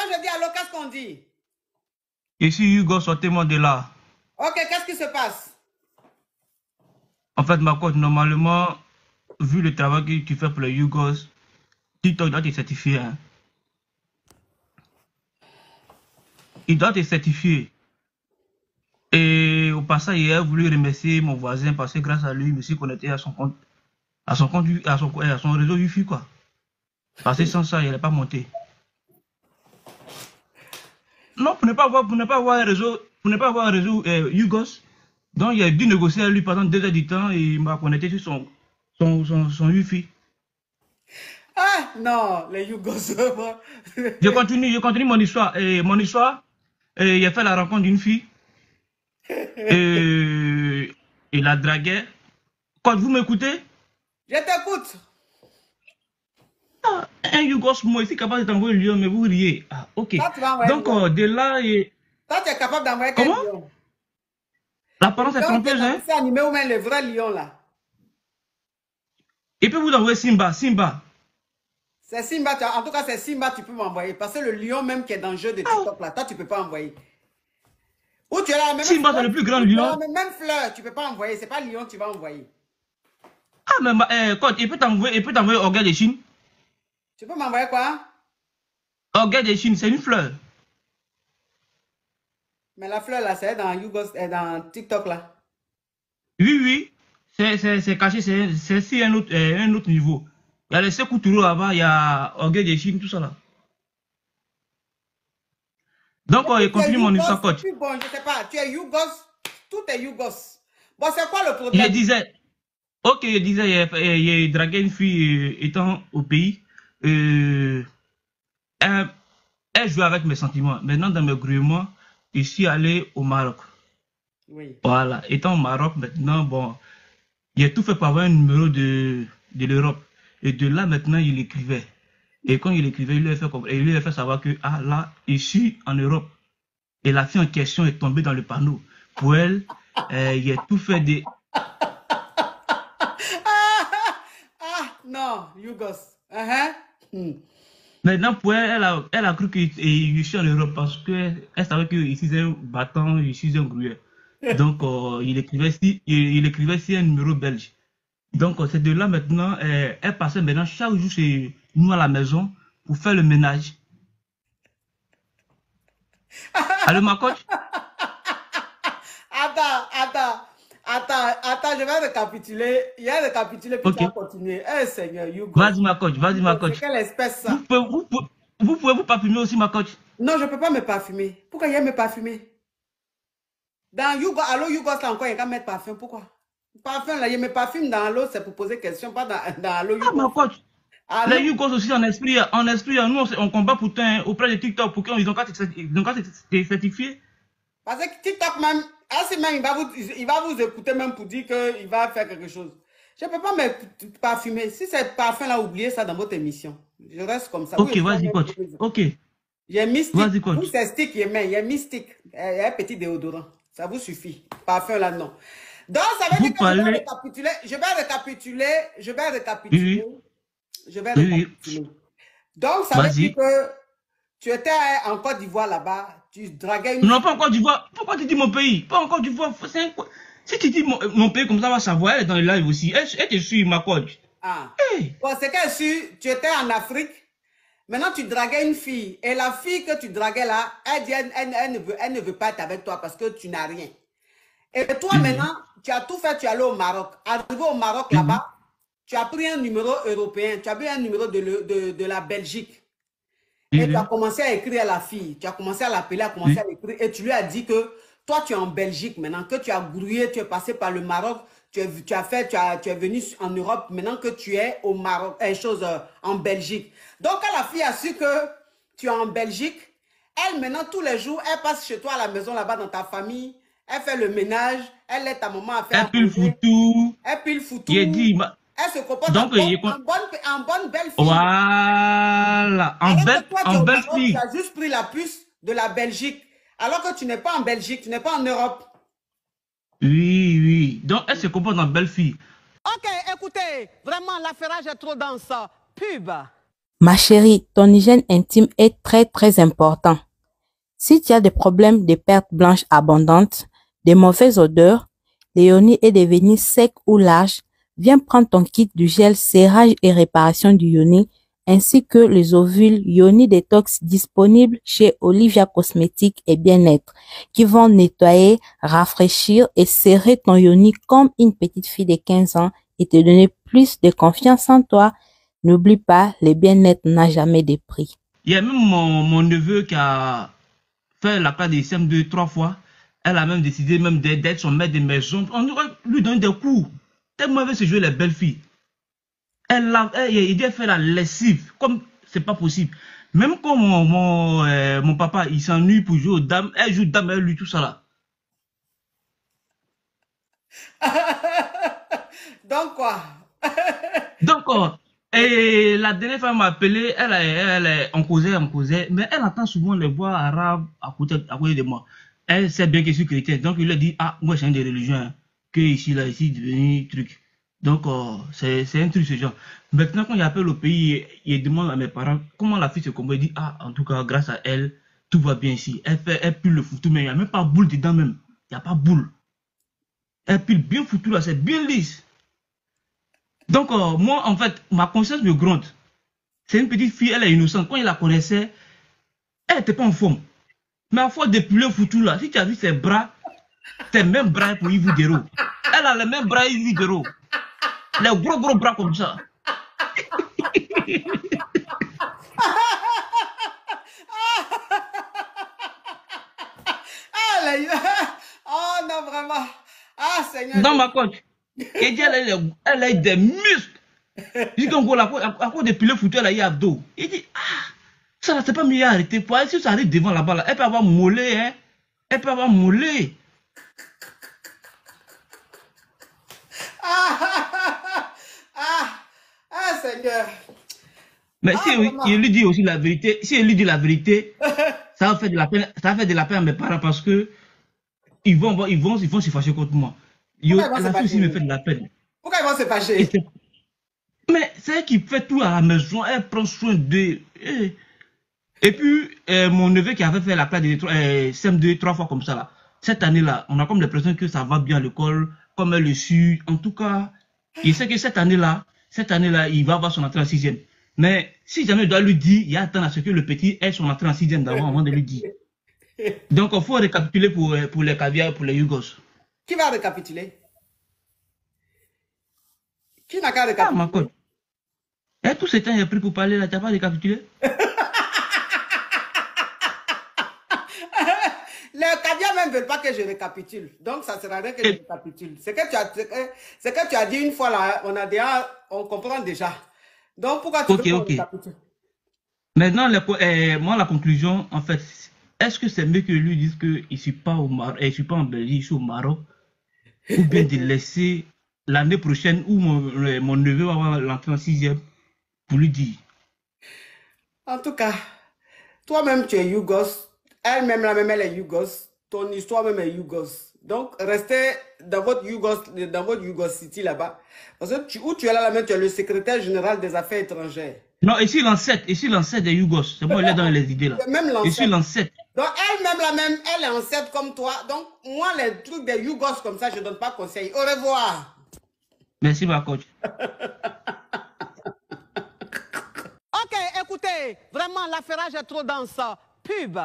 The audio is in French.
quand je dis allô, qu'est-ce qu'on dit? Ici, Hugo, sortez-moi de là. Ok, qu'est-ce qui se passe? En fait, ma coach, normalement, vu le travail que tu fais pour les Yugos, TikTok doit te certifier. Hein. Il doit te certifier. Et au passage, il a voulu remercier mon voisin parce que grâce à lui, je me suis connecté à son compte, à son réseau Wi-Fi, quoi. Parce que sans ça, il n'est pas monté. Non, pour ne pas avoir un réseau, Yugos, donc il a dû négocier avec lui pendant 2 heures du temps et il m'a connecté sur son Wi-Fi. Ah, non, les Yougos. Je continue mon histoire. Il a fait la rencontre d'une fille. Il la draguait. Quand vous m'écoutez, Je t'écoute. un Yougos, moi, ici, capable de t'envoyer le lion, mais vous riez. Ah, ok. Toi, tu vas envoyer Donc, le lion. de là, Toi, tu es capable d'envoyer quel comment? lion? L'apparence Le est lion qui est trompeuse, dans le hein? dessin animé ou même le vrai lion, là. Il peut vous envoyer Simba. C'est Simba, en tout cas, c'est Simba, tu peux m'envoyer. Parce que le lion même qui est dans le jeu de TikTok, là, toi, tu ne peux pas envoyer. Ou tu as la même Simba, c'est fleur, le plus grand lion. même fleur, tu ne peux pas envoyer. Ce n'est pas lion que tu vas envoyer. Ah, mais quand il peut t'envoyer Orgueil de Chine. Tu peux m'envoyer quoi? Orgueil de Chine, c'est une fleur. Mais la fleur, là, c'est dans Yougos, dans TikTok, là. Oui. C'est caché, c'est sur un autre niveau. Il y a les Sékou Touré là-bas, il y a Orgueil de Chine, tout ça là. Donc, Et puis, il tu es continue mon Yougos, histoire, et coach. puis bon, je ne sais pas, tu es Yougos, tout est Yougos. Bon, c'est quoi le Je problème? disais, ok, je disais, il dragué une fille étant au pays. Elle, elle jouait avec mes sentiments. Maintenant, dans mes grouillements, je suis allé au Maroc. Oui. Voilà, étant au Maroc, maintenant, bon, il a tout fait pour avoir un numéro de l'Europe. Et de là, maintenant, il écrivait. Et quand il écrivait, il lui a fait savoir que, ah là, je suis en Europe. Et la fille en question est tombée dans le panneau. Pour elle, il a tout fait des... Ah, non, Yougos. Maintenant, pour elle, elle a cru que je suis en Europe parce qu'elle savait que je suis un battant, je suis un grouilleur. Donc, il écrivait si un numéro belge. Donc, c'est de là maintenant, elle passait maintenant chaque jour chez nous à la maison pour faire le ménage. Allô, ma coach? Attends, je vais récapituler. Il y a récapitulé, puis tu Ok. vas continuer. Eh, Seigneur, Yougos. Vas-y, ma coach, vas-y, ma C'est coach. quelle espèce, Vous ça? pouvez vous parfumer aussi, ma coach. Non, je ne peux pas me parfumer. Pourquoi il y a me parfumer? Dans Yougos, allô, Yougos, là encore, il y a qu'à mettre parfum. Pourquoi? Parfum, là, il me parfume dans l'eau, c'est pour poser question, pas dans allô, Ah, ma Yougos. coach. Allô? Les Yugos aussi en esprit, nous on combat pourtant hein, auprès de TikTok pour qu'ils ont qu'à te certifier. Parce que TikTok même, ainsi même, il va vous écouter même pour dire qu'il va faire quelque chose. Je ne peux pas me parfumer. Si c'est parfum là, oubliez ça dans votre émission. Je reste comme ça. Ok, Oui, vas-y, coach. Ok, j'ai mystique. vas-y, Vous, coach. c'est stick, il y a mystique. Il y a un petit déodorant. Ça vous suffit. Parfum là, non. Donc, ça veut dire Vous que je vais parlez. récapituler. Je vais récapituler. Oui, Je vais oui, oui. récapituler. Donc, ça veut dire Vas-y. que tu étais en Côte d'Ivoire là-bas. Tu draguais une Non, fille. pas encore d'Ivoire. Pourquoi tu dis mon pays? Pas encore d'Ivoire. Si tu dis mon pays comme ça, va savoir. Elle est dans le live aussi. Elle te suit, ma coach. Ah. Hey. Bon, c'est qu'elle su, tu étais en Afrique. Maintenant, tu draguais une fille. Et la fille que tu draguais là, elle dit, elle ne veut pas être avec toi parce que tu n'as rien. Et toi, maintenant, tu as tout fait, tu es allé au Maroc. Arrivé au Maroc là-bas, tu as pris un numéro européen, tu as pris un numéro de la Belgique. Et tu as commencé à écrire à la fille, tu as commencé à l'appeler, à commencer à l'écrire. Et tu lui as dit que toi, tu es en Belgique maintenant, que tu as grouillé, tu es passé par le Maroc, tu es venu en Europe, maintenant que tu es au Maroc, en Belgique. Donc, quand la fille a su que tu es en Belgique, elle, maintenant, tous les jours, elle passe chez toi à la maison, là-bas, dans ta famille, elle fait le ménage, elle aide ta maman à faire Elle pile foutou. elle pile foutou. Il dit. Elle se comporte Donc, en bonne belle fille. voilà. Alors que toi, tu es En au belle Maroc, tu fille. as juste pris la puce de la Belgique. Alors que tu n'es pas en Belgique, tu n'es pas en Europe. Oui, oui. Donc, elle se comporte en belle fille. Ok, écoutez, vraiment, l'affairage est trop dense. Pub. Ma chérie, ton hygiène intime est très important. Si tu as des problèmes de perte blanche abondante, des mauvaises odeurs, les yoni est devenu sec ou large, viens prendre ton kit du gel serrage et réparation du yoni ainsi que les ovules Yoni Detox disponibles chez Olivia Cosmétiques et Bien-être qui vont nettoyer, rafraîchir et serrer ton yoni comme une petite fille de 15 ans et te donner plus de confiance en toi. N'oublie pas, le bien-être n'a jamais de prix. Il y a même mon neveu qui a fait la classe des CM2 3 fois. Elle a même décidé même d'être son maître de maison. On devrait lui donner des coups. Tellement elle veut se jouer les belles filles. Il a fait la lessive, comme c'est pas possible. Même quand mon papa, il s'ennuie pour jouer aux dames, elle joue dame, elle lui, tout ça là. Donc quoi? Donc, et la dernière fois, elle m'a appelé, on causait, mais elle entend souvent les voix arabes à côté de moi. Elle sait bien que je suis chrétien, donc il lui a dit, ah, moi, j'ai une religion, hein, que ici, devenu truc. Donc, c'est un truc, ce genre. Maintenant, quand il appelle au pays, il demande à mes parents comment la fille se comporte. Il dit, ah, en tout cas, grâce à elle, tout va bien ici. Elle pile le foutu, mais il n'y a même pas boule dedans même. Il n'y a pas boule. Elle pile bien foutu là, c'est bien lisse. Donc, moi, en fait, ma conscience me gronde. C'est une petite fille, elle est innocente. Quand il la connaissait, elle n'était pas en forme. Mais à force de piler foutu là, si tu as vu ses bras, ses mêmes bras pour Yves Dero. Elle a les mêmes bras Yves Dero. Les gros bras comme ça. Oh non, vraiment. Ah, Seigneur. Dans ma coach, elle a des muscles. Il dit à cause de piler foutu, elle a eu abdos. Il dit, ah, ça ne s'est pas mieux arrêter. Pour elle, si ça arrive devant là-bas, là, elle peut avoir mollet, hein. Elle peut avoir mollet. Seigneur. Mais si il lui dit aussi la vérité, si il lui dit la vérité, ça va faire de la peine, à mes parents parce que ils vont se fâcher contre moi. La fille aussi me fait de la peine. Pourquoi ils vont se fâcher? Mais c'est elle qui fait tout à la maison, elle prend soin d'eux. Et puis, mon neveu qui avait fait la classe de CM2 3 fois comme ça, là, cette année-là, on a comme l'impression que ça va bien à l'école, comme elle le suit. En tout cas, il sait que cette année-là, il va avoir son entrée en 6e. Mais si jamais il doit lui dire, il y a attendre à ce que le petit ait son entrée en 6e d'avant avant de lui dire. Donc, il faut récapituler pour les caviars, pour les Yugos. Qui va récapituler? Qui n'a qu'à récapituler? Ah, ma coach. Et tout ce temps, il a pris pour parler là, tu n'as pas récapitulé? Les caviars même ne veulent pas que je récapitule. Donc, ça ne sert à rien que je récapitule. Ce que tu as dit une fois là, on comprend déjà. Donc, pourquoi tu veux qu'on récapitule? Maintenant, moi, la conclusion, en fait, est-ce que c'est mieux que lui dise qu'il ne suis pas au Maroc, je ne suis pas en Belgique, je suis au Maroc, ou bien de laisser l'année prochaine où mon neveu va avoir l'entrée en 6e pour lui dire? En tout cas, toi-même, tu es Yougos. Elle-même, elle est Yougos. Ton histoire même est Yougos. Donc, restez dans votre Yougos City là-bas. Parce que où tu es là, tu es le secrétaire général des affaires étrangères. Non, ici l'ancêtre des Yougos. C'est moi, il est dans les idées là. Même ici l'ancêtre. Donc, elle-même, elle est ancêtre comme toi. Donc, moi, les trucs des Yougos comme ça, je ne donne pas conseil. Au revoir. Merci, ma coach. Ok, écoutez, vraiment, l'affairage est trop dense. Pub.